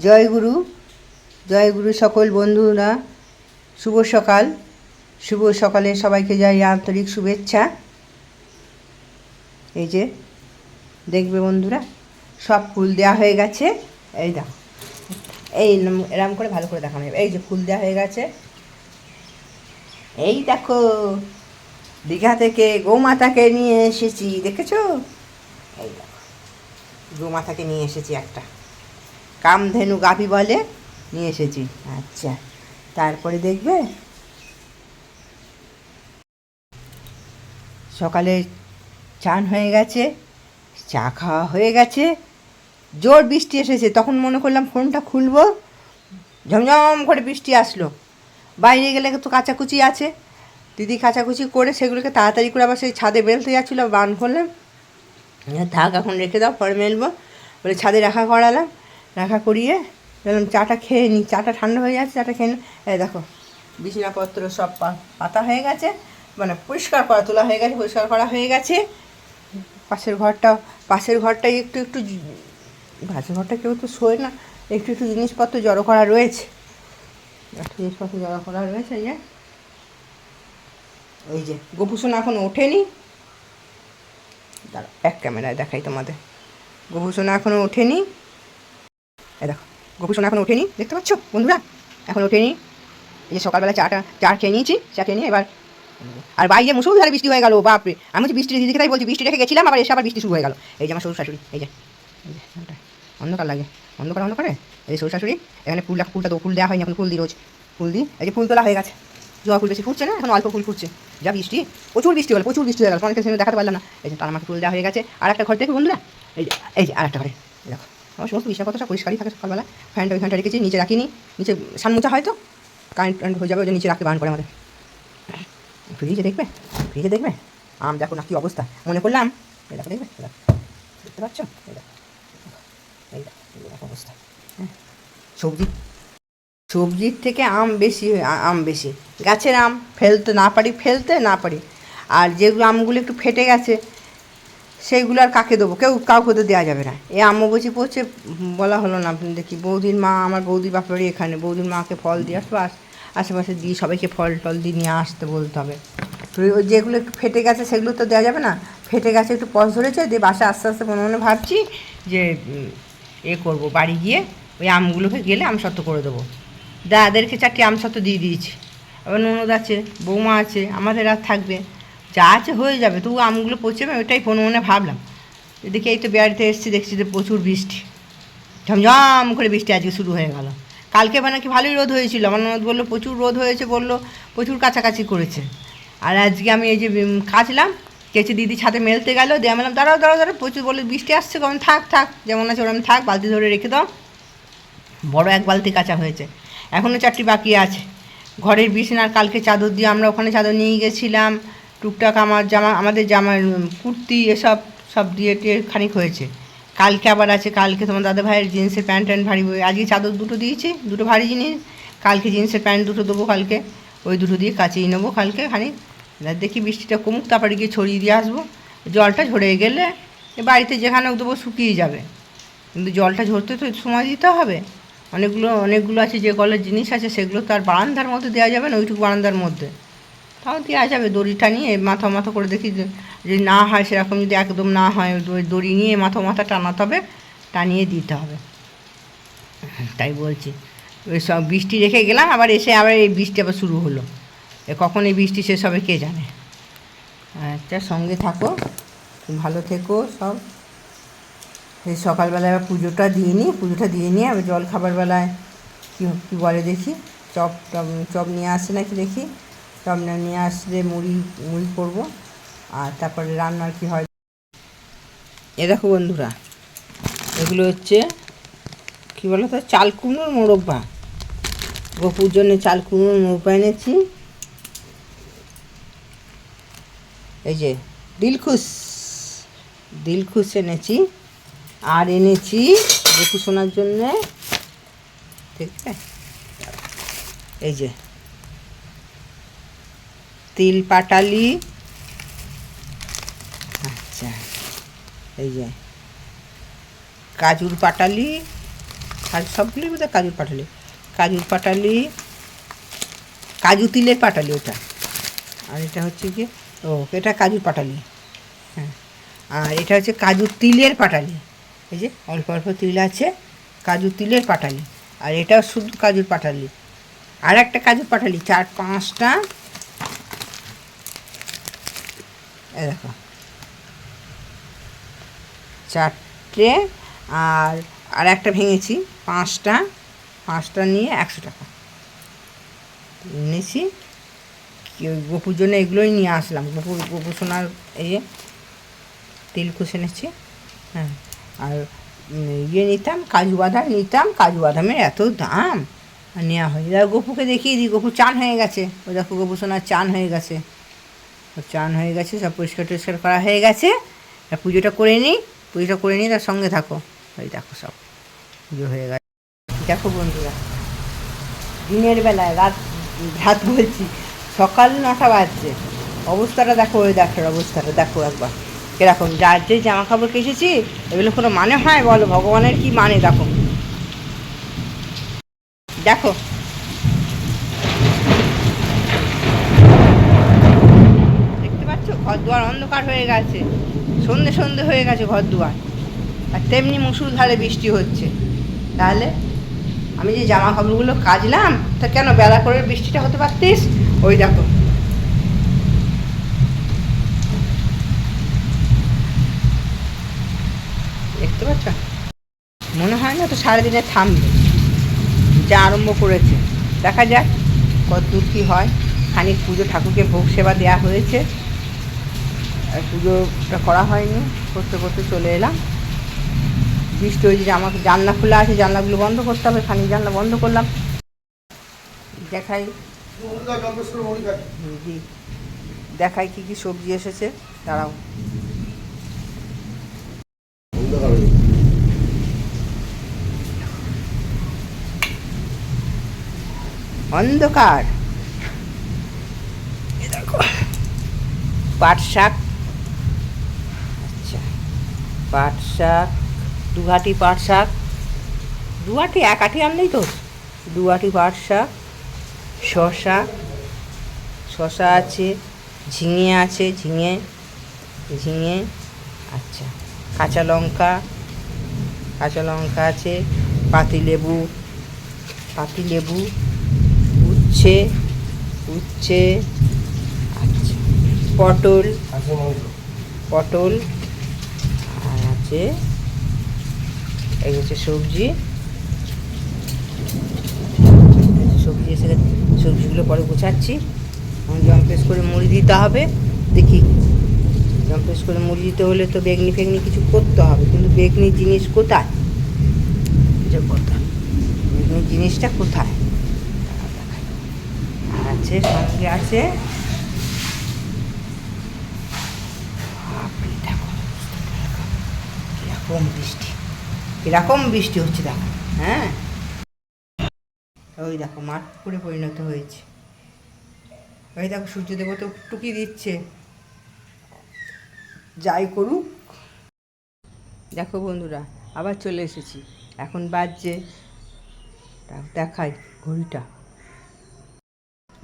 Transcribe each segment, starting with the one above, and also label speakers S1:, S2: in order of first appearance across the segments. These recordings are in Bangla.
S1: জয়গুরু জয়গুরু সকল বন্ধুরা, শুভ সকাল। শুভ সকালে সবাইকে যাই আন্তরিক শুভেচ্ছা। এই যে দেখবে বন্ধুরা, সব ফুল দেওয়া হয়ে গেছে। এই দেখো, এই এরম করে ভালো করে দেখানো যাবে। এই যে ফুল দেওয়া হয়ে গেছে। এই দেখো, দীঘা থেকে গৌমাতাকে নিয়ে এসেছি, দেখেছো? এই দেখো, গৌমাতাকে নিয়ে এসেছি, একটা কামধেনু গাভী বলে, নিয়ে এসেছি। আচ্ছা, তারপরে দেখবে সকালে চান হয়ে গেছে, চা খাওয়া হয়ে গেছে, জোর বৃষ্টি এসেছে। তখন মনে করলাম ফোনটা খুলবো, ঝমঝম করে বৃষ্টি আসলো। বাইরে গেলে তো কাচাকুচি আছে, দিদি কাচাকুচি করে সেগুলোকে তাড়াতাড়ি করে আবার সেই ছাদে বেলতে যাচ্ছিলো, বান করলাম, থাক এখন রেখে দাও, পরে মেলবো বলে ছাদে রাখা করিয়ে বললাম চাটা খেয়ে নিই। চাটা ঠান্ডা হয়ে যাচ্ছে, চাটা খেয়ে নিই। এই দেখো, বিছানাপত্র সব পাতা হয়ে গেছে, মানে পরিষ্কার করা তোলা হয়ে গেছে, পরিষ্কার করা হয়ে গেছে। পাশের ঘরটা একটু পাশের ঘরটা কেউ তো শোয় না, একটু জিনিসপত্র জড়ো করা রয়েছে, এই যে গোপুসোনা এখন ওঠেনি, দাঁড়া এক ক্যামেরায় দেখাই তোমাদের। গোপুসোনা এখনও ওঠেনি, এই দেখো, গোপুসোনা এখনও ওঠেনি, দেখতে পাচ্ছ বন্ধুরা? এখন ওঠেনি। এই যে সকালবেলা চা খেয়ে নিয়েছি, চা খেয়ে নিয়ে এবার, আর বাইরে মুসলধারে বৃষ্টি হয়ে গেল, বাপরে! আমি হচ্ছে বৃষ্টি দিদিকে তাই বলছি, বৃষ্টি রেখে গেছিলাম, আবার এসে আবার বৃষ্টি শুরু হয়ে গেল। এই যে আমার শ্বশুর শাশুড়ি, এই যে অন্ধকার লাগে, অন্ধকারে এই যে শ্বশুর শাশুড়ি এখানে ফুলটা তো ফুল দেওয়া হয়নি, এখন ফুল দিই রোজ, ফুল দিই। এই যে ফুল তোলা হয়ে গেছে, জবা ফুল বেশি ফুটছে না, এখন অল্প ফুল ফুটছে। যা বৃষ্টি, প্রচুর বৃষ্টি হয়ে গেল, অনেক সেখানে দেখাতে পারলাম না। এই যে তার আমাকে ফুল দেওয়া হয়ে গেছে। আর একটা ঘর দেখো বন্ধুরা, এই যে আর একটা ঘরে দেখো, আমার সমস্ত বিছানাপত্র সব পরিষ্কারই থাকে। সকালবেলা ফ্যানটা রেখেছি, নিচে রাখিনি, নিচে সানমোচা হয়তো কারেন্ট হয়ে যাবে, ওই যে নিচে রাখতে বারণ করে আমাদের। ফ্রিজে দেখবে আম দেখো না কি অবস্থা, মনে করলাম এই দেখো, দেখতে পাচ্ছ? এই দেখো অবস্থা। হ্যাঁ, সবজির থেকে আম বেশি, গাছের আম ফেলতে না পারি। আর যেগুলো আমগুলো একটু ফেটে গেছে, সেইগুলো আর কাকে দেবো? কাউকে তো দেওয়া যাবে না। এই আম্মবচি পড়ছে, বলা হলো না। দেখি আমার বৌদির বাপড়ি এখানে, বৌদির মাকে ফল দিয়ে আসবো, আশেপাশে দিয়ে সবাইকে ফল টল দিয়ে নিয়ে আসতে বলতে হবে। তো ওই যেগুলো একটু ফেটে গেছে সেগুলো তো দেওয়া যাবে না। ফেটে গেছে, একটু পস ধরেছে, দিয়ে বাসা আস্তে মনে ভাবছি যে করবো, বাড়ি গিয়ে ওই আমগুলোকে গেলে আমসত্ত্ব করে দেবো। দাদেরকে 4টি আমসত্ত্ব দিয়ে দিয়েছি, আবার ননদ আছে, বৌমা আছে, আমাদের আর থাকবে, যা আছে হয়ে যাবে। তবু আমগুলো পচবে, ওইটাই মনে ভাবলাম। এদিকে এই তো বেড়াতে এসেছি, দেখছি যে প্রচুর বৃষ্টি, ঝমঝম করে বৃষ্টি আজকে শুরু হয়ে গেল। কালকে মানে কি ভালোই রোদ হয়েছিল, আমার ননদ বললো প্রচুর রোদ হয়েছে, বললো প্রচুর কাছাকাছি করেছে। আর আজকে আমি এই যে কাচলাম, কেচে দিদি ছাদে মেলতে গেল, দিয়ে আমি বললাম দাঁড়াও, প্রচুর বলে বৃষ্টি আসছে, কখন থাক যেমন আছে ওরকম থাক, বালতি ধরে রেখে দাও। বড় এক বালতি কাঁচা হয়েছে, এখনও 4টি বাকি আছে। ঘরের বিছানার কালকে চাদর দিয়ে আমরা ওখানে চাদর নিয়ে গেছিলাম, টুকটাক আমাদের জামার কুর্তি এসব সব দিয়ে খানিক হয়েছে। কালকে আবার আছে, কালকে তোমার দাদা ভাইয়ের জিন্সের প্যান্ট ভারী, আজকে চাদর 2টো দিয়েছি, 2টো ভারী জিনিস। কালকে জিন্সের প্যান্ট 2টো দেবো, কালকে ওই 2টো দিয়ে কাচিয়ে নেবো কালকে খানিক। দেখি বৃষ্টিটা কমুক, তারপরে গিয়ে ছড়িয়ে দিয়ে আসবো। জলটা ঝরে গেলে বাড়িতে যেখানে দেবো শুকিয়ে যাবে, কিন্তু জলটা ঝরতে তো সময় দিতে হবে। অনেকগুলো আছে, যে কলের জিনিস আছে সেগুলো তো আর বারান্দার মধ্যে দেওয়া যাবে না, ওইটুকু বারান্দার মধ্যে তাও দেওয়া যাবে। দড়িটা নিয়ে মাথা করে দেখি যদি না হয়, সেরকম যদি একদম না হয়, ওই দড়ি নিয়ে মাথা টানাতে হবে, টানিয়ে দিতে হবে। তাই বলছি, ওই সব বৃষ্টি রেখে গেলাম, আবার এসে আবার এই বৃষ্টি আবার শুরু হলো। কখন এই বৃষ্টি শেষ হবে কে জানে। আচ্ছা, সঙ্গে থাকো, ভালো থেকো সব। এই সকালবেলায় আবার পুজোটা দিয়ে নিয়ে আবার জল খাবার বেলায় কী বলে দেখি, চপ নিয়ে আসে নাকি দেখি, চপ নিয়ে আসলে মুড়ি করবো, আর তারপরে রান্নার কি হয়। এ দেখো বন্ধুরা, এগুলো হচ্ছে কী বলো তো, চাল কুমড়োর মোরব্বা। গপুর জন্য চাল কুমড়োর মোরব্বা এনেছি। এই যে দিলখুশ এনেছি, আর এনেছি গপু শোনার জন্যে, দেখবে এই যে তিল পাটালি, আচ্ছা এই যে কাজুর পাটালি, সবগুলোই বোধহয় কাজুর পাটালি, কাজুর পাটালি, কাজু তিলের পাটালি ওটা। আর এটা হচ্ছে কি, ও এটা কাজুর পাটালি, হ্যাঁ। আর এটা হচ্ছে কাজু তিলের পাটালি, এই যে অল্প অল্প তিল আছে, কাজু তিলের পাটালি। আর এটাও শুধু কাজুর পাটালি। আর একটা কাজুর পাটালি, 4-5টা, এ দেখো 4টে। আর একটা ভেঙেছি, 5টা নিয়ে 100 টাকা এনেছি। গোপুর জন্য এগুলোই নিয়ে আসলাম। গোপু সোনার এই যে তিলকুশ এনেছি, হ্যাঁ। আর ইয়ে নিতাম, কাজু বাদাম নিতাম, কাজু বাদামের এত দাম, আর নেওয়া হয়। এবার গোপুকে দেখিয়ে দিই, গোপু চান হয়ে গেছে, ওই দেখো গোপু সোনার চান হয়ে গেছে, চান হয়ে গেছে, সব পরিষ্কার টরিষ্কার করা হয়ে গেছে। পুজোটা করে নিই, পুজোটা করে নিই, তার সঙ্গে থাকো। ওই দেখো সব পুজো হয়ে গেছে। দেখো বন্ধুরা, দিনের বেলায় রাত বলছি, সকাল 9টা বাজছে, অবস্থাটা দেখো, ওই ডাক্তার অবস্থাটা দেখো একবার কীরকম। যার যে জামা কাপড় কেচেছি, এগুলো কোনো মানে হয় বলো? ভগবানের কি মানে? দেখো দেখো, দেখতে পাচ্ছ ঘর দুয়ার অন্ধকার হয়ে গেছে, সন্ধে হয়ে গেছে ঘর দুয়ার, আর তেমনি মুষলধারে বৃষ্টি হচ্ছে। তাহলে আমি যে জামা কাপড়গুলো কাচলাম, তা কেন বেলা করে বৃষ্টিটা হতে পারতিস? ওই দেখো, দেখতে পাচ্ছ? মনে হয় না তো সারাদিনে থামবে, যা আরম্ভ করেছে। দেখা যাক কত দূর কী হয়। খানিক পুজো, ঠাকুরকে ভোগ সেবা দেওয়া হয়েছে, আর পুজোটা করা হয়নি, করতে করতে চলে এলাম। বৃষ্টি হয়েছে, আমাকে জানলা খোলা আছে, জানলাগুলো বন্ধ করতে হবে। খানিক জানলা বন্ধ করলাম। দেখাই দেখাই কী কী সবজি এসেছে, দাঁড়াও। অন্ধকার, দেখো পাট শাক, আচ্ছা পাট শাক, 2 আঁটি পাট শাক, 2 আঁটি, 1 আঁটি আনলেই তো, 2 আঁটি পাট শাক, শশা আছে, ঝিঙে আছে, ঝিঙে, আচ্ছা কাঁচা লঙ্কা আছে, পাতিলেবু, উচ্ছে, আচ্ছা পটল, আর আছে এই হচ্ছে সবজি এসে গেছে। সবজিগুলো পরে গোছাচ্ছি। জম্পেস করে মুড়ি দিতে হবে, দেখি জম্পেস করে মুড়ি দিতে হলে তো বেগনি ফেগনি কিছু করতে হবে, কিন্তু বেগনি জিনিস কোথায়, যে কথা, বেগনি জিনিসটা কোথায় আছে? সঙ্গে আছে কিরকম বৃষ্টি হচ্ছে দেখো, হ্যাঁ। ওই দেখো মাঠ পুকুরে পরিণত হয়েছে। ওই দেখো সূর্যদেব তো টুকি দিচ্ছে, যাই করুক। দেখো বন্ধুরা, আবার চলে এসেছি। এখন বাজছে, দেখাই ঘড়িটা,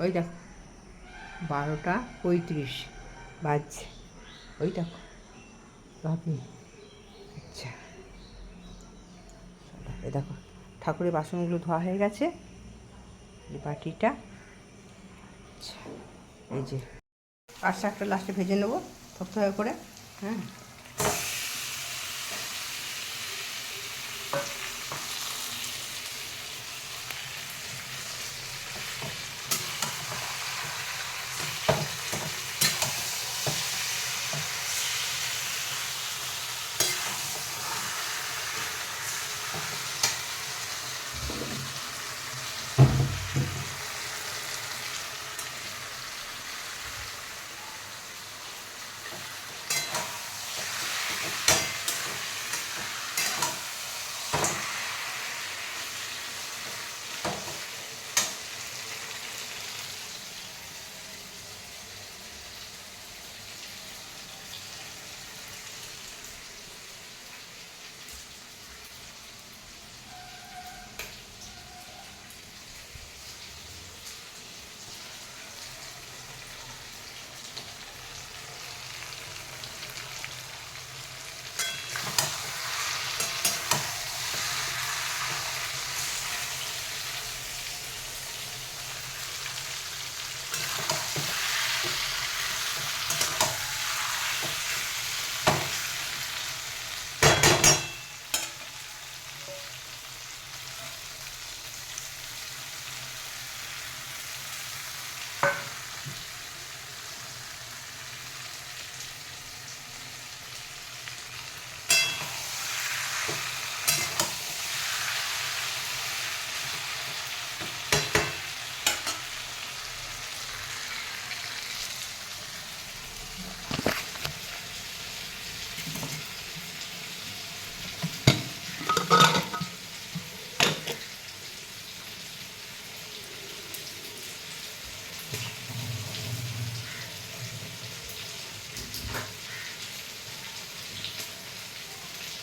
S1: ওই দেখো 12টা 35 বাজছে। ওই দেখো ভাবি, আচ্ছা এই দেখো ঠাকুরের বাসনগুলো ধোয়া হয়ে গেছে, এই বাটিটা, আচ্ছা এই যে পাট শাকটা লাস্টে ভেজে নেবো থকথকে করে, হ্যাঁ।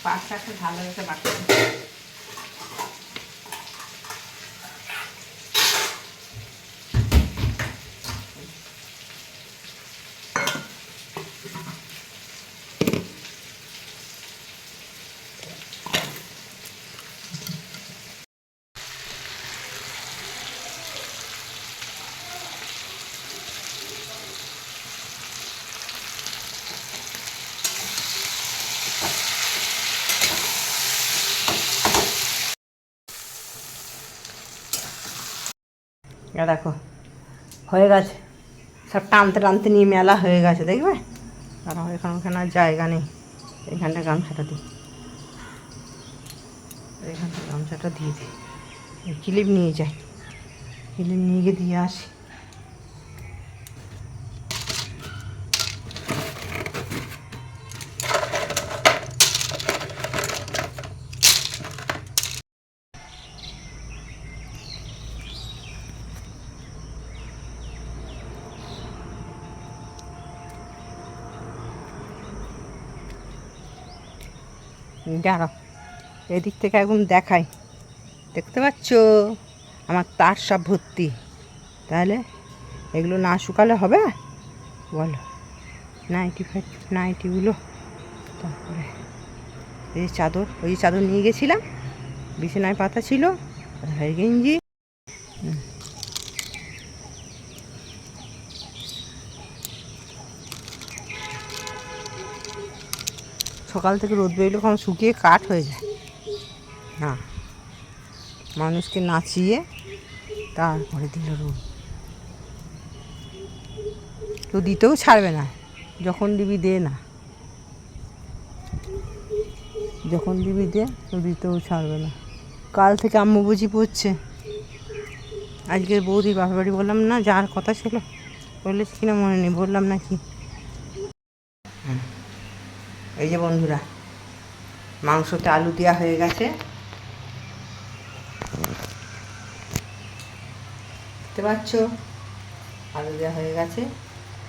S1: পাঁচ শাকটা ভালো হয়েছে বাটা। দেখো হয়ে গেছে, সব টানতে টানতে নিয়ে মেলা হয়ে গেছে, দেখবে? কারণ এখানে ওখানে আর জায়গা নেই। এখানটা গামছাটা দিই, এখানটা গামছাটা দিয়ে দিই, ক্লিপ নিয়ে যাই, ক্লিপ নিয়ে গিয়ে দিয়ে আসি। দাঁড়াও, এদিক থেকে একদম দেখাই, দেখতে পাচ্ছ আমার তার সব ভর্তি। তাহলে এগুলো না শুকালে হবে বলো? নাইটিগুলো, তারপরে এই চাদর, ওই চাদর নিয়ে গেছিলাম, বিছানায় পাতা ছিল, গেঞ্জি। সকাল থেকে রোদ বেরোলে কখন শুকিয়ে কাঠ হয়ে যায় না, মানুষকে নাচিয়ে তারপরে দিল রোদ। তো দিতেও ছাড়বে না, যখন দিবি দে না, যখন দিবি দে, তো দিতেও ছাড়বে না। কাল থেকে আম্মু বুঝি পড়ছে। আজকের বৌদির বাপের বাড়ি বললাম না, যার কথা ছিল, বলেছি কিনা মনে নেই, বললাম নাকি। এই যে বন্ধুরা, মাংসতে আলু দেওয়া হয়ে গেছে, দেখতে পাচ্ছ আলু দেওয়া হয়ে গেছে।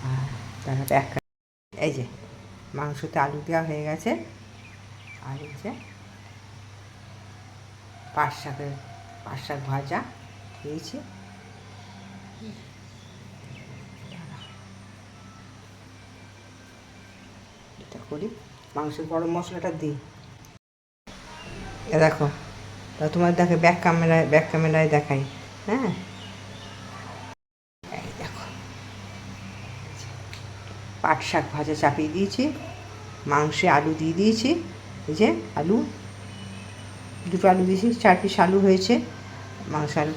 S1: আর তারা এই যে মাংসতে আলু দেওয়া হয়ে গেছে, আর এই যে পাট শাক ভাজা দিয়েছি। এটা করি, মাংসের গরম মশলাটা দিই। এ দেখো, তা তোমার দেখে ব্যাক ক্যামেরায় দেখাই। হ্যাঁ, এই দেখো পাট শাক ভাজা চাপিয়ে দিয়েছি, মাংসে আলু দিয়ে দিয়েছি। এই যে আলু, দুটো আলু দিয়েছি, 4 পিস আলু হয়েছে। মাংস আলু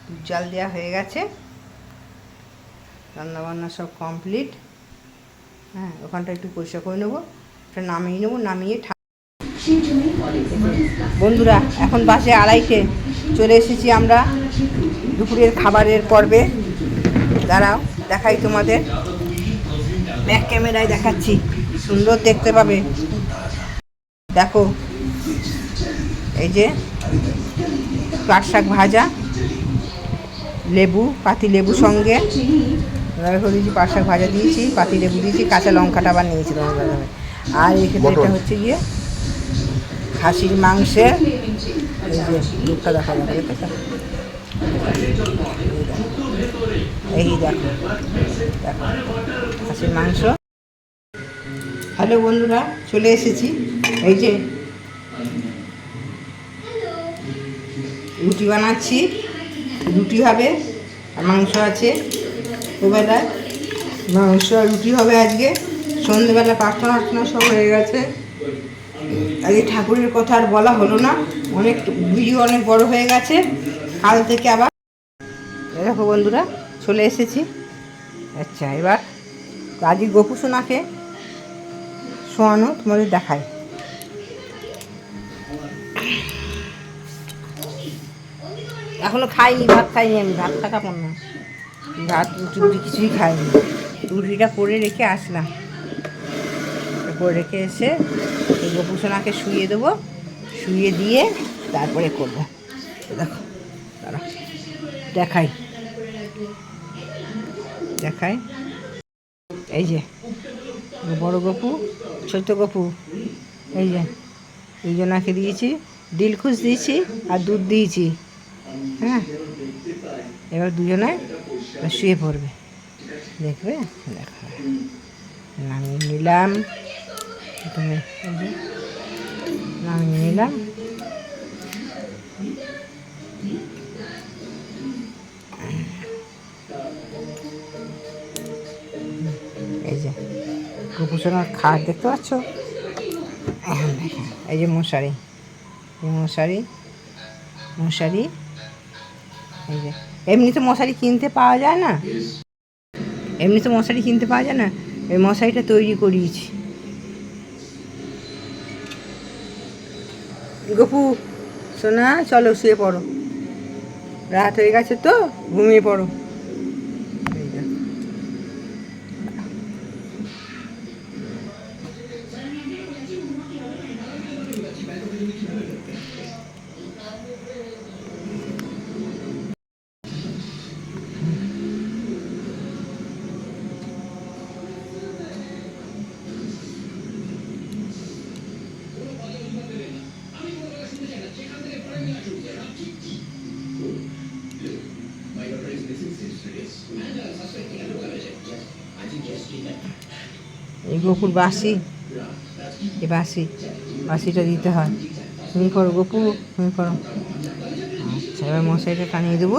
S1: দুধ জাল দেওয়া হয়ে গেছে, রান্নাবান্না সব কমপ্লিট। হ্যাঁ, ওখানটা একটু পরিষ্কার করে নেবো, ওটা নামিয়ে নেবো, নামিয়ে বন্ধুরা এখন বাজে 2:30, চলে এসেছি আমরা দুপুরের খাবারের পর্বে। দাঁড়াও দেখাই তোমাদের, ব্যাক ক্যামেরায় দেখাচ্ছি, সুন্দর দেখতে পাবে। দেখো এই যে পাট শাক ভাজা, লেবু, পাতি লেবু সঙ্গে দিয়েছি, পাট শাক ভাজা দিয়েছি, পাতি লেবু দিয়েছি, কাঁচা লঙ্কাটা আবার নিয়েছি তোমাদের। আর এখানে এটা হচ্ছে গিয়ে খাসির মাংসের, এই যে লুকটা দেখা যাবে, এই দেখো দেখো খাসির মাংস। হ্যালো বন্ধুরা, চলে এসেছি। এই যে রুটি বানাচ্ছি, রুটি হবে আর মাংস আছে। দুবেলায় মাংস আর রুটি হবে আজকে। সন্ধ্যেবেলা প্রার্থনা সব হয়ে গেছে। আজকে ঠাকুরের কথা আর বলা হলো না, অনেক ভিডিও অনেক বড় হয়ে গেছে। কাল থেকে আবার দেখো বন্ধুরা চলে এসেছি। আচ্ছা, এবার আজকে গোপু সোনাকে শোয়ানো তোমাদের দেখাই। এখনো খাইনি, ভাত খাইনি, আমি ভাত খাবো না, ভাত রুটি রুটি কিছুই খাইনি। রুটিটা করে রেখে আসলাম, করে রেখে এসে এই গোপুসোনাকে শুইয়ে দেবো, শুইয়ে দিয়ে তারপরে করবো। দেখো দাঁড়া দেখাই দেখাই, এই যে বড় গপু, ছোট গপু, এই যে দুজনাকে দিয়েছি, দিলখুশ দিয়েছি আর দুধ দিয়েছি। হ্যাঁ, এবার দুজনে শুয়ে পড়বে, দেখবে। দেখো নামিয়ে নিলাম, প্রথমে নামিয়ে নিলাম। এই যে গোপুসোনার খাট দেখতে পাচ্ছ, এই যে মশারি, মশারি মশারি, এই যে এমনি তো মশারি কিনতে পাওয়া যায় না, এমনি তো মশারি কিনতে পাওয়া যায় না, এই মশারিটা তৈরি করিয়েছি। গপু সোনা চলো শুয়ে পড়ো, রাত হয়ে গেছে তো, ঘুমিয়ে পড়ো। এই গপুর বাসি, এই বাসিটা দিতে হয়। তুমি করো গপু, তুমি করো। আচ্ছা, এবার মশারিটা টানিয়ে দেবো।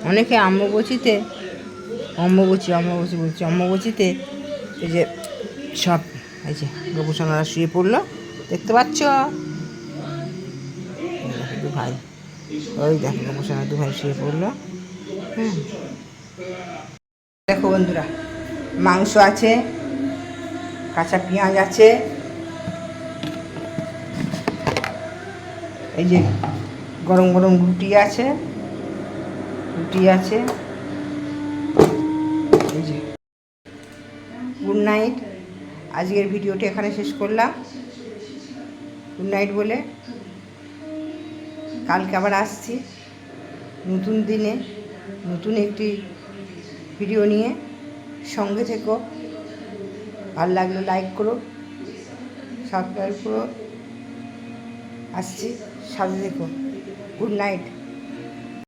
S1: অনেকে অম্বুবাচীতে এই যে সব, এই যে গোপুসোনারা শুয়ে পড়লো, দেখতে পাচ্ছ? দু ভাই, ওই দেখো গোপুসোনার দু ভাই শুয়ে পড়লো। হ্যাঁ, দেখো বন্ধুরা, মাংস আছে, কাঁচা পেঁয়াজ আছে, এই যে গরম গরম রুটি আছে, এই যে। গুড নাইট, আজকের ভিডিওটি এখানে শেষ করলাম। গুড নাইট বলে কালকে আবার আসছি নতুন দিনে, নতুন একটি ভিডিও নিয়ে। সঙ্গে থেকো, ভালো লাগলে লাইক করো, সাবস্ক্রাইব করো। আসছি, সাথে থেকো। Good night.